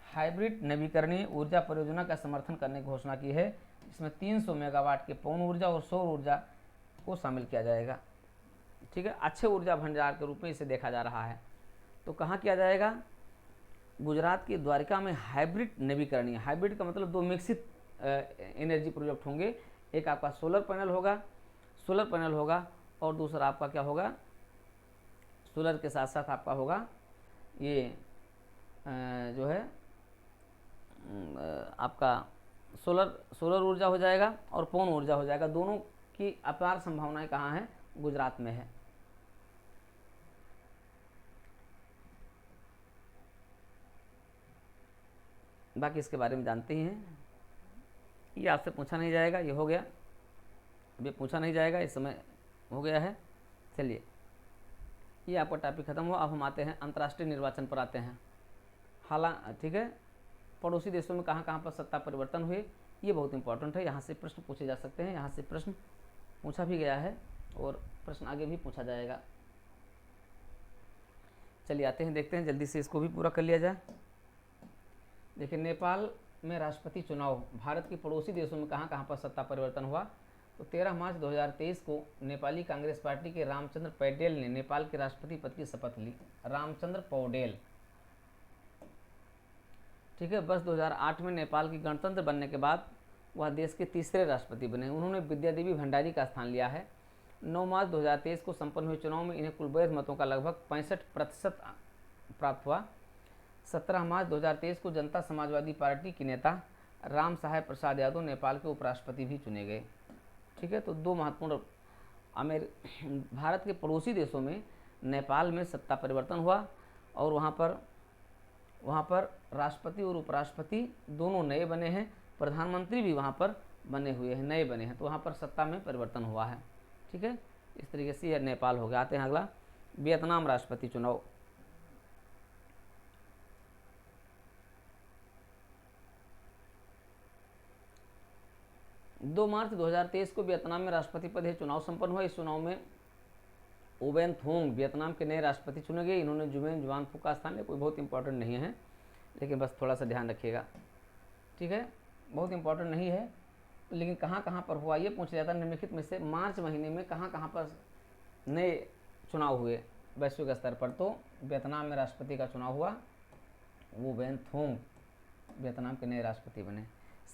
Speaker 1: हाइब्रिड नवीकरणीय ऊर्जा परियोजना का समर्थन करने की घोषणा की है। इसमें 300 मेगावाट के पवन ऊर्जा और सौर ऊर्जा को शामिल किया जाएगा। ठीक है। अच्छे ऊर्जा भंडार के रूप में इसे देखा जा रहा है। तो कहाँ किया जाएगा? गुजरात के द्वारका में हाइब्रिड नवीकरणीय, हाइब्रिड का मतलब 2 मिक्सित एनर्जी प्रोजेक्ट होंगे। एक आपका सोलर पैनल होगा और दूसरा आपका क्या होगा? सोलर के साथ साथ आपका होगा ये जो है आपका सोलर ऊर्जा हो जाएगा और पवन ऊर्जा हो जाएगा। दोनों की अपार संभावनाएं कहाँ हैं? गुजरात में है। बाकी इसके बारे में जानते ही हैं। ये आपसे पूछा नहीं जाएगा, ये हो गया। अब ये पूछा नहीं जाएगा, इस समय हो गया है। चलिए, ये आपका टॉपिक खत्म हुआ। अब हम आते हैं अंतर्राष्ट्रीय निर्वाचन पर आते हैं। ठीक है। पड़ोसी देशों में कहाँ कहाँ पर सत्ता परिवर्तन हुए, ये बहुत इंपॉर्टेंट है। यहाँ से प्रश्न पूछे जा सकते हैं। यहाँ से प्रश्न पूछा भी गया है और प्रश्न आगे भी पूछा जाएगा। चलिए आते हैं, देखते हैं जल्दी से इसको भी पूरा कर लिया जाए। देखिए, नेपाल में राष्ट्रपति चुनाव, भारत के पड़ोसी देशों में कहाँ कहाँ पर सत्ता परिवर्तन हुआ। तो 13 मार्च 2023 को नेपाली कांग्रेस पार्टी के रामचंद्र पौडेल ने नेपाल के राष्ट्रपति पद की शपथ ली। रामचंद्र पौडेल। ठीक है। वर्ष 2008 में नेपाल की गणतंत्र बनने के बाद वह देश के तीसरे राष्ट्रपति बने। उन्होंने विद्यादेवी भंडारी का स्थान लिया है। 9 मार्च 2023 को संपन्न हुए चुनाव में इन्हें कुल वैध मतों का लगभग 65% प्राप्त हुआ। 17 मार्च 2023 को जनता समाजवादी पार्टी के नेता राम सहाय प्रसाद यादव नेपाल के उपराष्ट्रपति भी चुने गए। ठीक है, तो दो महत्वपूर्ण भारत के पड़ोसी देशों में नेपाल में सत्ता परिवर्तन हुआ और वहाँ पर राष्ट्रपति और उपराष्ट्रपति दोनों नए बने हैं, प्रधानमंत्री भी वहाँ पर बने हुए हैं, नए बने हैं, तो वहाँ पर सत्ता में परिवर्तन हुआ है। ठीक है, इस तरीके से यह नेपाल हो गया। आते हैं अगला, वियतनाम राष्ट्रपति चुनाव। दो मार्च 2023 को वियतनाम में राष्ट्रपति पद हेतु चुनाव संपन्न हुआ। इस चुनाव में ओबेन थोंग वियतनाम के नए राष्ट्रपति चुने गए। इन्होंने जुमेन जुआनफुक का स्थान लिया। कोई बहुत इंपॉर्टेंट नहीं है, लेकिन बस थोड़ा सा ध्यान रखिएगा। ठीक है, बहुत इंपॉर्टेंट नहीं है, लेकिन कहाँ कहाँ पर हुआ ये पूछा जाता है। निम्नलिखित में से मार्च महीने में कहाँ कहाँ पर नए चुनाव हुए वैश्विक स्तर पर? तो वियतनाम में राष्ट्रपति का चुनाव हुआ, वो ओबेन थोंग वियतनाम के नए राष्ट्रपति बने।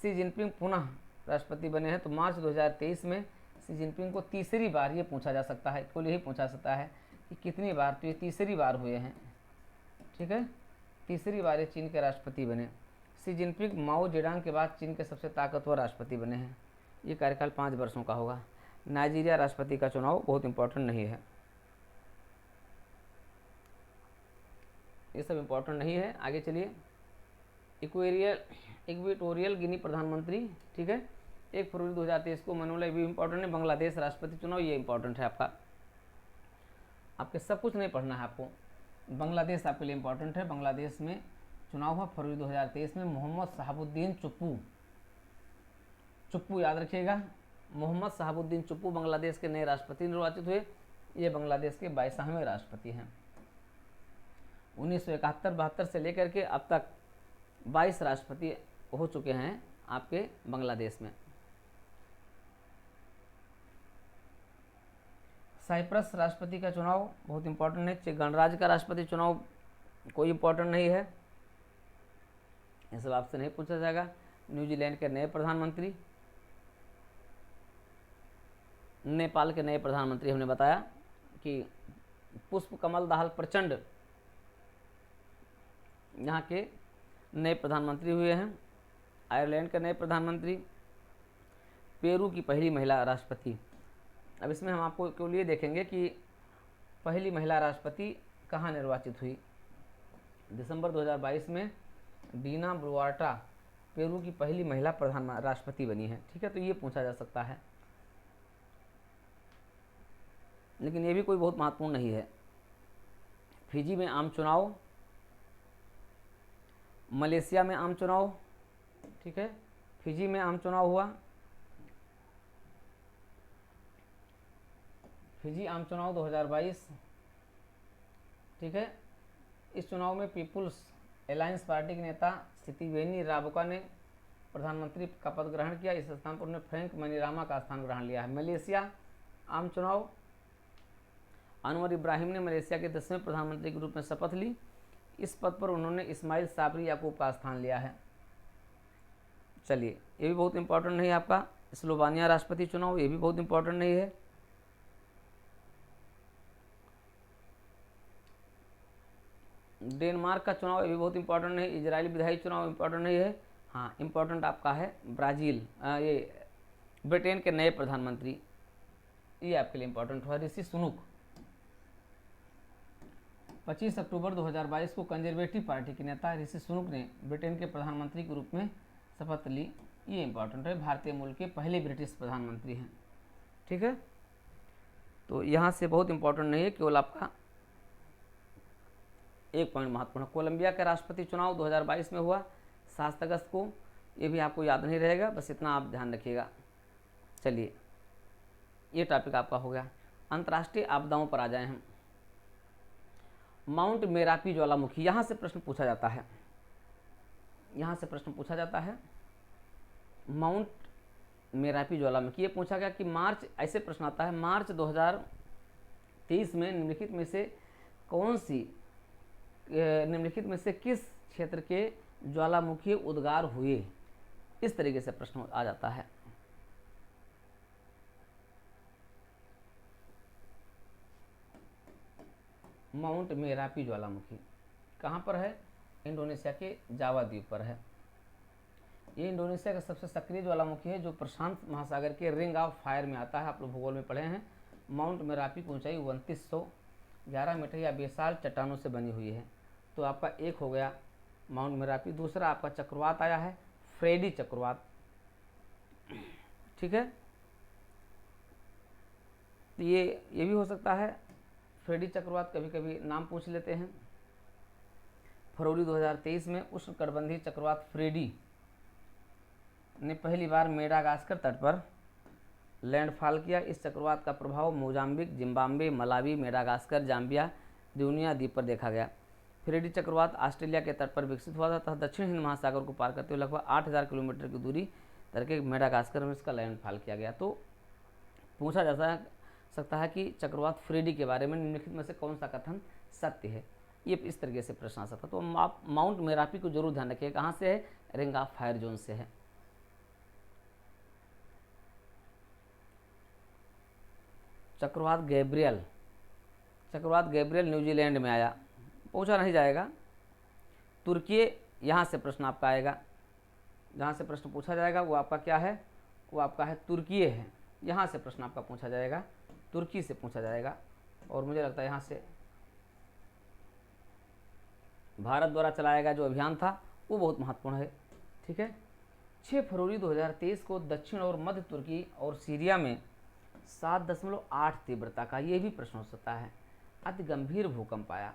Speaker 1: शी जिनपिंग पुनः राष्ट्रपति बने हैं। तो मार्च 2023 में शी जिनपिंग को तीसरी बार ये पूछा जा सकता है, कुल यही पूछा सकता है कि कितनी बार, तो ये तीसरी बार हुए हैं। ठीक है, तीसरी बार ये चीन के राष्ट्रपति बने। शी जिनपिंग माओ जेडांग के बाद चीन के सबसे ताकतवर राष्ट्रपति बने हैं। ये कार्यकाल 5 वर्षों का होगा। नाइजीरिया राष्ट्रपति का चुनाव बहुत इंपॉर्टेंट नहीं है, ये सब इंपॉर्टेंट नहीं है। आगे चलिए, इक्वेटोरियल गिनी प्रधानमंत्री। ठीक है, 1 फरवरी 2023 को मनोला, भी इंपॉर्टेंट है। बांग्लादेश राष्ट्रपति चुनाव, ये इंपॉर्टेंट है आपका, आपके सब कुछ नहीं पढ़ना है आपको, बांग्लादेश आपके लिए इंपॉर्टेंट है। बांग्लादेश में चुनाव हुआ फरवरी 2023 में। मोहम्मद शहाबुद्दीन चुप्पू याद रखिएगा, मोहम्मद शहाबुद्दीन चुप्पू बांग्लादेश के नए राष्ट्रपति निर्वाचित हुए। ये बांग्लादेश के 22वें राष्ट्रपति हैं। 1971-72 से लेकर के अब तक 22 राष्ट्रपति हो चुके हैं आपके बांग्लादेश में। साइप्रस राष्ट्रपति का चुनाव बहुत इंपॉर्टेंट है। गणराज्य का राष्ट्रपति चुनाव कोई इंपॉर्टेंट नहीं है, ये सब आपसे नहीं पूछा जाएगा। न्यूजीलैंड के नए प्रधानमंत्री, नेपाल के नए प्रधानमंत्री हमने बताया कि पुष्प कमल दाहाल प्रचंड यहाँ के नए प्रधानमंत्री हुए हैं। आयरलैंड के नए प्रधानमंत्री, पेरू की पहली महिला राष्ट्रपति। अब इसमें हम आपको केवल ये देखेंगे कि पहली महिला राष्ट्रपति कहाँ निर्वाचित हुई। दिसंबर 2022 में डीना ब्लुआर्टा पेरू की पहली महिला प्रधान राष्ट्रपति बनी है। ठीक है, तो ये पूछा जा सकता है, लेकिन ये भी कोई बहुत महत्वपूर्ण नहीं है। फिजी में आम चुनाव, मलेशिया में आम चुनाव। ठीक है, फिजी में आम चुनाव हुआ, फिजी आम चुनाव 2022। ठीक है, इस चुनाव में पीपुल्स अलायंस पार्टी के नेता सितिवेनी राबुका ने प्रधानमंत्री का पद ग्रहण किया। इस स्थान पर उन्होंने फ्रैंक मनीरामा का स्थान ग्रहण लिया है। मलेशिया आम चुनाव, अनवर इब्राहिम ने मलेशिया के 10वें प्रधानमंत्री के रूप में शपथ ली। इस पद पर उन्होंने इस्माइल साबरी याकूब का स्थान लिया है। चलिए, ये भी बहुत इंपॉर्टेंट नहीं है आपका। स्लोवानिया राष्ट्रपति चुनाव, ये भी बहुत इंपॉर्टेंट नहीं है। डेनमार्क का चुनाव, ये भी बहुत इंपॉर्टेंट नहीं। इजरायली विधायी चुनाव इंपॉर्टेंट नहीं है। हाँ, इंपॉर्टेंट आपका है ब्राज़ील, ये ब्रिटेन के नए प्रधानमंत्री, ये आपके लिए इंपॉर्टेंट हुआ। ऋषि सुनक 25 अक्टूबर 2022 को कंजर्वेटिव पार्टी के नेता ऋषि सुनक ने ब्रिटेन के प्रधानमंत्री के रूप में शपथ ली। ये इंपॉर्टेंट है, भारतीय मूल के पहले ब्रिटिश प्रधानमंत्री हैं। ठीक है, तो यहाँ से बहुत इंपॉर्टेंट नहीं है, केवल आपका एक पॉइंट महत्वपूर्ण। कोलंबिया का राष्ट्रपति चुनाव 2022 में हुआ 7 अगस्त को। ये भी आपको याद नहीं रहेगा, बस इतना आप ध्यान रखिएगा। चलिए, ये टॉपिक आपका हो गया। अंतर्राष्ट्रीय आपदाओं पर आ जाए हम। माउंट मेरापी ज्वालामुखी, यहाँ से प्रश्न पूछा जाता है, यहाँ से प्रश्न पूछा जाता है। माउंट मेरापी ज्वालामुखी, ये पूछा गया कि मार्च, ऐसे प्रश्न आता है, मार्च 2023 में निम्नलिखित में से कौन सी, निम्नलिखित में से किस क्षेत्र के ज्वालामुखी उद्गार हुए, इस तरीके से प्रश्न आ जाता है। माउंट मेरापी ज्वालामुखी कहाँ पर है? इंडोनेशिया के जावा द्वीप पर है। ये इंडोनेशिया का सबसे सक्रिय ज्वालामुखी है जो प्रशांत महासागर के रिंग ऑफ फायर में आता है। आप लोग भूगोल में पढ़े हैं। माउंट मेरापी की ऊंचाई 2911 मीटर या बेसाल चट्टानों से बनी हुई है। तो आपका एक हो गया माउंट मेरापी। दूसरा आपका चक्रवात आया है फ्रेडी चक्रवात, ठीक है। तो ये भी हो सकता है फ्रेडी चक्रवात, कभी कभी नाम पूछ लेते हैं। फरवरी 2023 में उष्णकटिबंधीय चक्रवात फ्रेडी ने पहली बार मेडागास्कर तट पर लैंडफॉल किया। इस चक्रवात का प्रभाव Mozambique, Zimbabwe, Malawi, Madagascar, Zambia, Reunion द्वीप पर देखा गया। फ्रेडी चक्रवात ऑस्ट्रेलिया के तट पर विकसित हुआ था तथा दक्षिण हिंद महासागर को पार करते हुए लगभग 8000 किलोमीटर की दूरी करके मेडागास्कर में इसका लैंडफॉल किया गया। तो पूछा जा सकता है कि चक्रवात फ्रेडी के बारे में निम्नलिखित में से कौन सा कथन सत्य है। ये इस तरीके से प्रश्न आ सकता है। तो आप माउंट मेरापी को जरूर ध्यान रखिए, कहाँ से है, रिंग ऑफ फायर जोन से है। चक्रवात गैब्रियल, चक्रवात गैब्रियल न्यूजीलैंड में आया, पूछा नहीं जाएगा। तुर्की, यहाँ से प्रश्न आपका आएगा, जहाँ से प्रश्न पूछा जाएगा वो आपका क्या है, वो आपका है तुर्की है। यहाँ से प्रश्न आपका पूछा जाएगा, तुर्की से पूछा जाएगा। और मुझे लगता है यहाँ से भारत द्वारा चलाया गया जो अभियान था वो बहुत महत्वपूर्ण है, ठीक है। 6 फरवरी 2023 को दक्षिण और मध्य तुर्की और सीरिया में 7.8 तीव्रता का, ये भी प्रश्न हो सकता है, अति गंभीर भूकंप आया,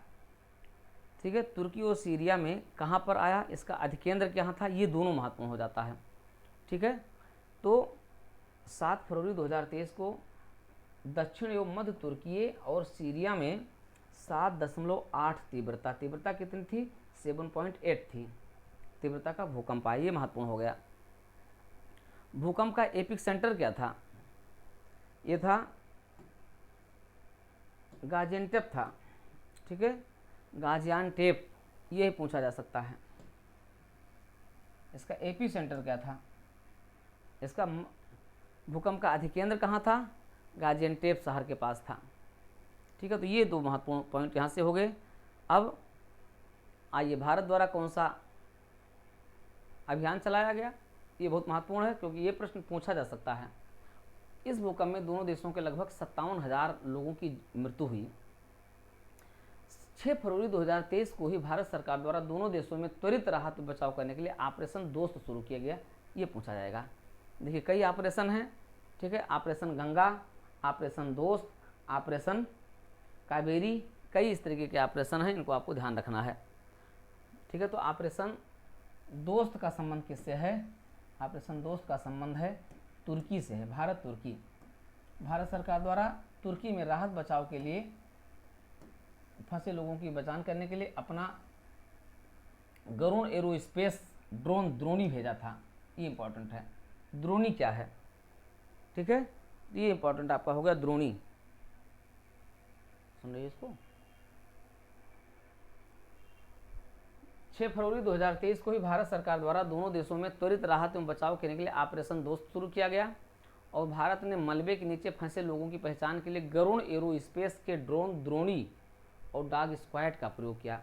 Speaker 1: ठीक है। तुर्की और सीरिया में कहाँ पर आया, इसका अधिकेंद्र कहाँ था, ये दोनों महत्वपूर्ण हो जाता है, ठीक है। तो 7 फरवरी 2023 को दक्षिण एवं मध्य तुर्की और सीरिया में 7.8 तीव्रता, तीव्रता कितनी थी, 7.8 थी तीव्रता का भूकंप आया, ये महत्वपूर्ण हो गया। भूकंप का एपिक सेंटर क्या था, ये था गाजियान्टेप था, ठीक है, गाजियान्टेप, ये पूछा जा सकता है। इसका एपी सेंटर क्या था, इसका भूकंप का अधिकेंद्र कहाँ था, गाजियान्टेप शहर के पास था, ठीक है। तो ये दो महत्वपूर्ण पॉइंट यहाँ से हो गए। अब आइए भारत द्वारा कौन सा अभियान चलाया गया, ये बहुत महत्वपूर्ण है क्योंकि ये प्रश्न पूछा जा सकता है। इस भूकंप में दोनों देशों के लगभग 57,000 लोगों की मृत्यु हुई। 6 फरवरी 2023 को ही भारत सरकार द्वारा दोनों देशों में त्वरित राहत बचाव करने के लिए ऑपरेशन दोस्त शुरू किया गया, ये पूछा जाएगा। देखिए कई ऑपरेशन हैं, ठीक है, ऑपरेशन गंगा, ऑपरेशन दोस्त, ऑपरेशन कावेरी, कई इस तरीके के ऑपरेशन हैं, इनको आपको ध्यान रखना है, ठीक है। तो ऑपरेशन दोस्त का संबंध किससे है, ऑपरेशन दोस्त का संबंध है तुर्की से है, भारत तुर्की। भारत सरकार द्वारा तुर्की में राहत बचाव के लिए, फंसे लोगों की बचान करने के लिए अपना गरुण एरोस्पेस ड्रोन द्रोणी भेजा था, ये इंपॉर्टेंट है। द्रोणी क्या है, ठीक है, ये इंपॉर्टेंट आपका हो गया द्रोणी, सुन रही है इसको। 6 फरवरी 2023 को ही भारत सरकार द्वारा दोनों देशों में त्वरित राहत एवं बचाव करने के लिए ऑपरेशन दोस्त शुरू किया गया और भारत ने मलबे के नीचे फंसे लोगों की पहचान के लिए गरुण एरोस्पेस के ड्रोन द्रोणी और डॉग स्क्वाड का प्रयोग किया।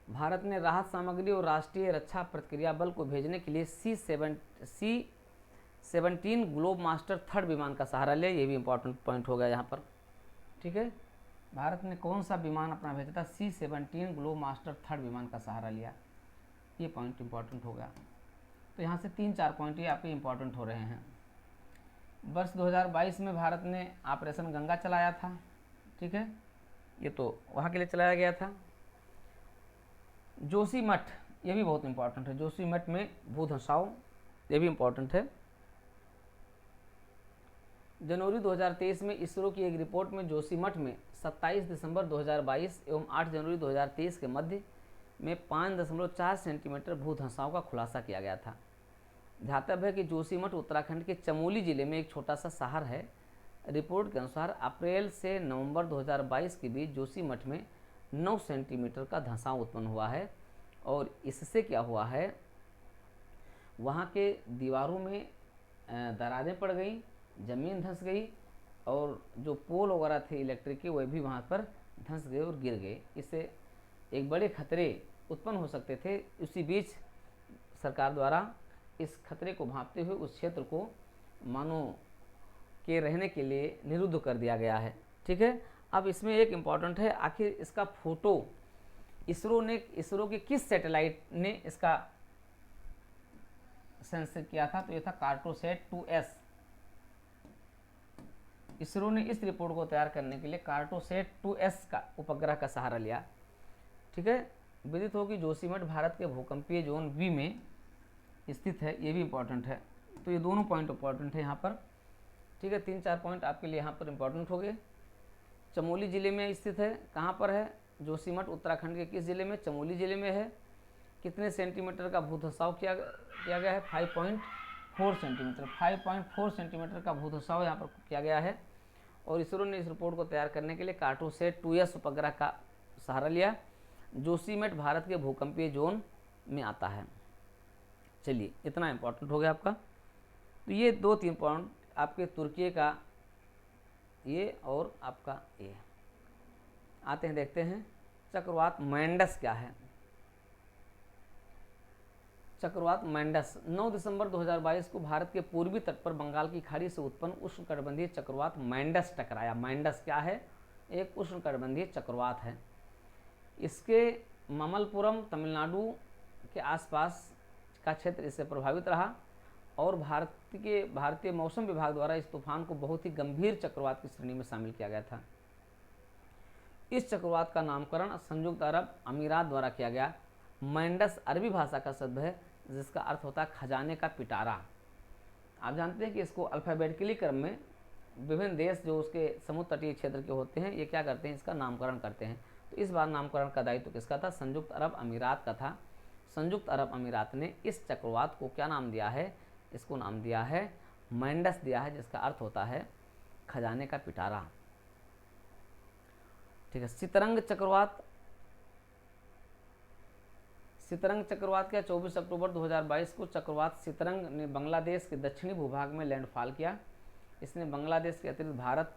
Speaker 1: भारत ने राहत सामग्री और राष्ट्रीय रक्षा प्रतिक्रिया बल को भेजने के लिए C-17 ग्लोब मास्टर 3rd विमान का सहारा लिया, ये भी इंपॉर्टेंट पॉइंट हो गया यहाँ पर, ठीक है। भारत ने कौन सा विमान अपना भेजा था, C-17 ग्लोब मास्टर 3rd विमान का सहारा लिया, ये पॉइंट इंपॉर्टेंट हो गया। तो यहाँ से 3-4 पॉइंट ये आपके इंपॉर्टेंट हो रहे हैं। वर्ष 2022 में भारत ने ऑपरेशन गंगा चलाया था, ठीक है, ये तो वहाँ के लिए चलाया गया था। जोशीमठ, ये भी बहुत इंपॉर्टेंट है, जोशीमठ में भू धंसाव, ये भी इंपॉर्टेंट है। जनवरी 2023 में इसरो की एक रिपोर्ट में जोशीमठ में 27 दिसंबर 2022 एवं 8 जनवरी 2023 के मध्य में 5.4 सेंटीमीटर भू धंसाव का खुलासा किया गया था। ध्यातव्य है कि जोशीमठ उत्तराखंड के चमोली जिले में एक छोटा सा शहर है। रिपोर्ट के अनुसार अप्रैल से नवंबर 2022 के बीच जोशीमठ में 9 सेंटीमीटर का धंसाव उत्पन्न हुआ है और इससे क्या हुआ है, वहाँ के दीवारों में दरारें पड़ गई, ज़मीन धंस गई और जो पोल वगैरह थे इलेक्ट्रिक के वह भी वहाँ पर धंस गए और गिर गए। इससे एक बड़े खतरे उत्पन्न हो सकते थे, उसी बीच सरकार द्वारा इस खतरे को भांपते हुए उस क्षेत्र को मानव के रहने के लिए निरुद्ध कर दिया गया है। ठीक है, अब इसमें एक इम्पॉर्टेंट है, आखिर इसका फोटो इसरो के किस सैटेलाइट ने इसका सेंस किया था, तो ये था कार्टोसैट 2S। इसरो ने इस रिपोर्ट को तैयार करने के लिए कार्टोसैट 2S का उपग्रह का सहारा लिया। ठीक है, विदित हो कि जोशीमठ भारत के भूकंपीय जोन बी में स्थित है, ये भी इम्पोर्टेंट है। तो ये दोनों पॉइंट इम्पोर्टेंट है यहाँ पर। ठीक है, 3-4 पॉइंट आपके लिए यहाँ पर इम्पोर्टेंट हो गए। चमोली जिले में स्थित है, कहाँ पर है? जोशीमठ उत्तराखंड के किस जिले में? चमोली जिले में है। कितने सेंटीमीटर का भूधसाव किया गया है? 5.4 सेंटीमीटर। 5.4 सेंटीमीटर का भूधसाव यहाँ पर किया गया है। और इसरो ने इस रिपोर्ट को तैयार करने के लिए कार्टोसैट 2S उपग्रह का सहारा लिया। जोशीमठ भारत के भूकंपीय जोन में आता है। चलिए, इतना इम्पोर्टेंट हो गया आपका। तो ये 2-3 पॉइंट आपके तुर्की का ये और आपका ये। आते हैं, देखते हैं चक्रवात मैंडस क्या है। चक्रवात मैंडस 9 दिसंबर 2022 को भारत के पूर्वी तट पर बंगाल की खाड़ी से उत्पन्न उष्णकटिबंधीय चक्रवात मैंडस टकराया। मैंडस क्या है? एक उष्णकटिबंधीय चक्रवात है। इसके ममलपुरम तमिलनाडु के आसपास का क्षेत्र इससे प्रभावित रहा और भारतीय मौसम विभाग द्वारा इस तूफान को बहुत ही गंभीर चक्रवात की श्रेणी में शामिल किया गया था। इस चक्रवात का नामकरण संयुक्त अरब अमीरात द्वारा किया गया। मैंडस अरबी भाषा का शब्द है जिसका अर्थ होता है खजाने का पिटारा। आप जानते हैं कि इसको अल्फ़ाबेटिकली क्रम में विभिन्न देश जो उसके समुद्र तटीय क्षेत्र के होते हैं, ये क्या करते हैं? इसका नामकरण करते हैं। तो इस बार नामकरण का दायित्व किसका था? संयुक्त अरब अमीरात का था। संयुक्त अरब अमीरात ने इस चक्रवात को क्या नाम दिया है? इसको नाम दिया है मैंडस दिया है, जिसका अर्थ होता है खजाने का पिटारा। ठीक है, सितरंग चक्रवात क्या 24 अक्टूबर 2022 को चक्रवात सितरंग ने बांग्लादेश के दक्षिणी भूभाग में लैंडफॉल किया। इसने बांग्लादेश के अतिरिक्त भारत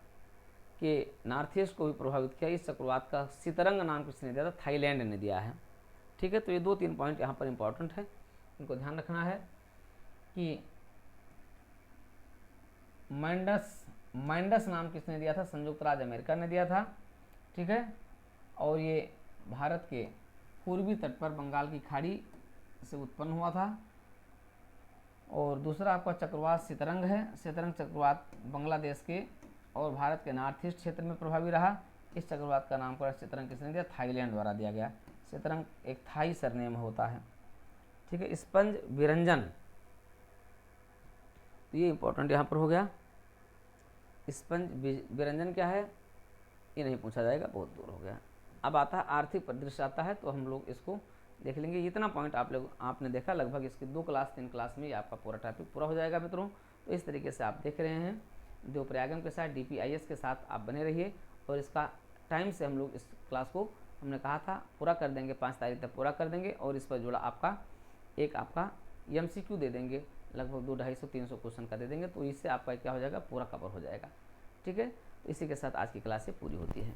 Speaker 1: के नॉर्थ ईस्ट को भी प्रभावित किया। इस चक्रवात का सितरंग नाम किसने दिया था? थाईलैंड ने दिया है। ठीक है, तो ये 2-3 पॉइंट यहाँ पर इंपॉर्टेंट है, इनको ध्यान रखना है कि मैंडस नाम किसने दिया था? संयुक्त राज्य अमेरिका ने दिया था। ठीक है, और ये भारत के पूर्वी तट पर बंगाल की खाड़ी से उत्पन्न हुआ था। और दूसरा आपका चक्रवात सितरंग है। सितरंग चक्रवात बांग्लादेश के और भारत के नॉर्थ ईस्ट क्षेत्र में प्रभावी रहा। इस चक्रवात का नामकरण सितरंग किसने दिया? थाईलैंड द्वारा दिया गया। सितरंग एक थाई सरनेम होता है। ठीक है, स्पंज विरंजन, तो ये इंपॉर्टेंट यहाँ पर हो गया। स्पंज विरंजन क्या है? ये नहीं पूछा जाएगा, बहुत दूर हो गया। अब आता है आर्थिक परिदृश्य आता है, तो हम लोग इसको देख लेंगे। इतना पॉइंट आपने देखा, लगभग इसकी 2-3 क्लास में ये आपका पूरा टॉपिक पूरा हो जाएगा मित्रों। तो इस तरीके से आप देख रहे हैं जो प्रयागम के साथ DPIS के साथ आप बने रहिए। और इसका टाइम से हम लोग इस क्लास को हमने कहा था पूरा कर देंगे, 5 तारीख तक पूरा कर देंगे। और इस पर जुड़ा आपका MCQ दे देंगे, लगभग 200-250-300 क्वेश्चन का दे देंगे। तो इससे आपका क्या हो जाएगा? पूरा कवर हो जाएगा। ठीक है, तो इसी के साथ आज की क्लास पूरी होती है।